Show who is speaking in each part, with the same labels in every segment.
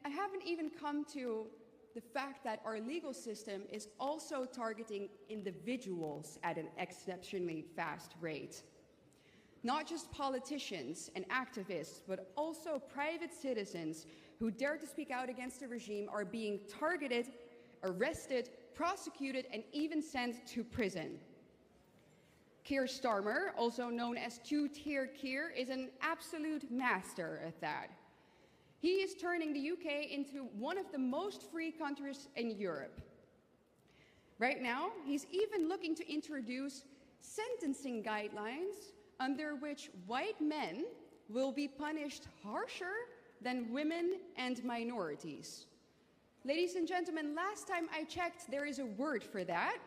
Speaker 1: I haven't even come to the fact that our legal system is also targeting individuals at an exceptionally fast rate. Not just politicians and activists, but also private citizens who dare to speak out against the regime are being targeted, arrested, prosecuted, and even sent to prison. Keir Starmer, also known as Two-Tier Keir, is an absolute master at that. He is turning the UK into one of the most free countries in Europe. Right now, he's even looking to introduce sentencing guidelines under which white men will be punished harsher than women and minorities. Ladies and gentlemen, last time I checked, there is a word for that: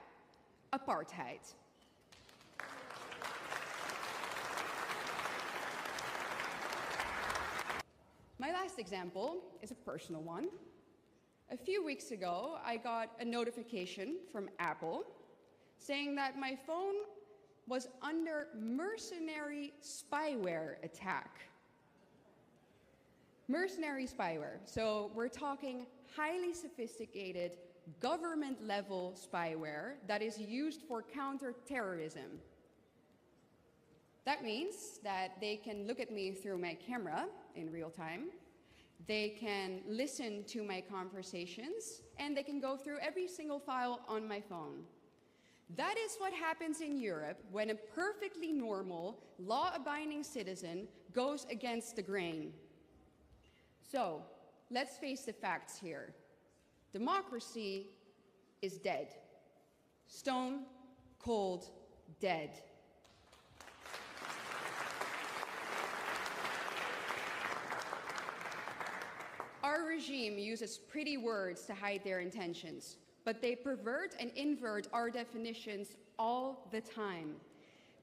Speaker 1: apartheid. My last example is a personal one. A few weeks ago, I got a notification from Apple saying that my phone was under mercenary spyware attack. Mercenary spyware. So we're talking highly sophisticated government-level spyware that is used for counter-terrorism. That means that they can look at me through my camera in real time, they can listen to my conversations, and they can go through every single file on my phone. That is what happens in Europe when a perfectly normal, law-abiding citizen goes against the grain. So, let's face the facts here. Democracy is dead. Stone cold dead. Our regime uses pretty words to hide their intentions, but they pervert and invert our definitions all the time.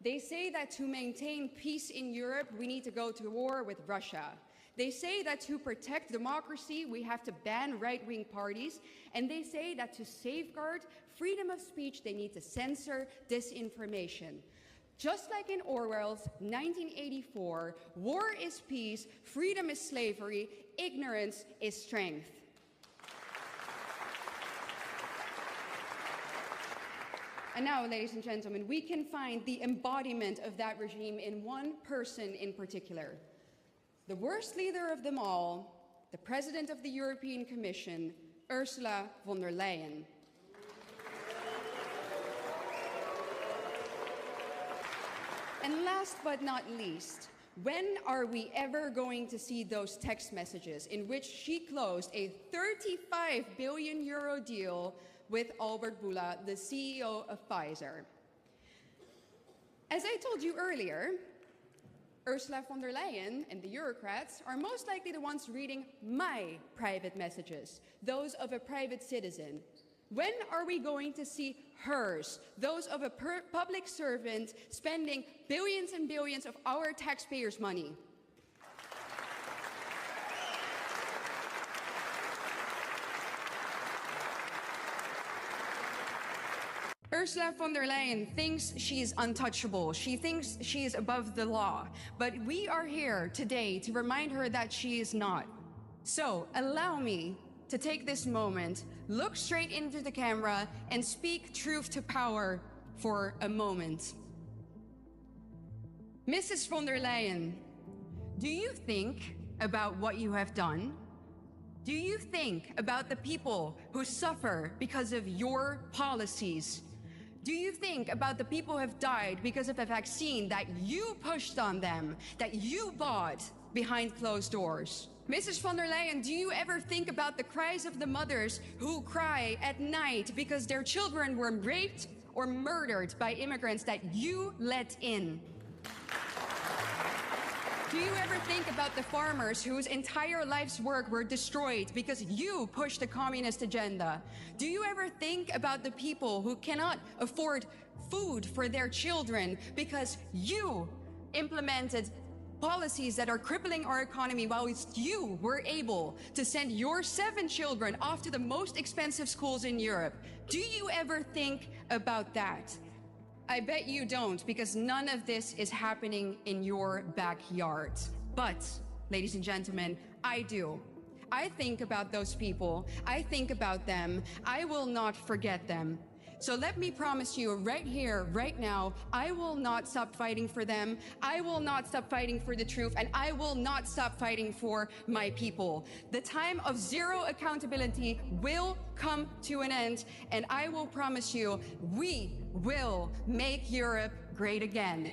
Speaker 1: They say that to maintain peace in Europe, we need to go to war with Russia. They say that to protect democracy, we have to ban right-wing parties. And they say that to safeguard freedom of speech, they need to censor disinformation. Just like in Orwell's 1984, war is peace, freedom is slavery, ignorance is strength. And now, ladies and gentlemen, we can find the embodiment of that regime in one person in particular. The worst leader of them all, the President of the European Commission, Ursula von der Leyen. And last but not least, when are we ever going to see those text messages in which she closed a 35 billion euro deal with Albert Bourla, the CEO of Pfizer? As I told you earlier, Ursula von der Leyen and the Eurocrats are most likely the ones reading my private messages, those of a private citizen. When are we going to see hers, those of a public servant spending billions and billions of our taxpayers' money? Ursula von der Leyen thinks she is untouchable. She thinks she is above the law. But we are here today to remind her that she is not. So allow me to take this moment, look straight into the camera, and speak truth to power for a moment. Mrs. von der Leyen, do you think about what you have done? Do you think about the people who suffer because of your policies? Do you think about the people who have died because of a vaccine that you pushed on them, that you bought behind closed doors? Mrs. von der Leyen, do you ever think about the cries of the mothers who cry at night because their children were raped or murdered by immigrants that you let in? Do you ever think about the farmers whose entire life's work were destroyed because you pushed the communist agenda? Do you ever think about the people who cannot afford food for their children because you implemented policies that are crippling our economy while you were able to send your 7 children off to the most expensive schools in Europe? Do you ever think about that? I bet you don't, because none of this is happening in your backyard. But, ladies and gentlemen, I do. I think about those people. I think about them. I will not forget them. So let me promise you right here, right now, I will not stop fighting for them. I will not stop fighting for the truth, and I will not stop fighting for my people. The time of zero accountability will come to an end, and I will promise you, we will make Europe great again.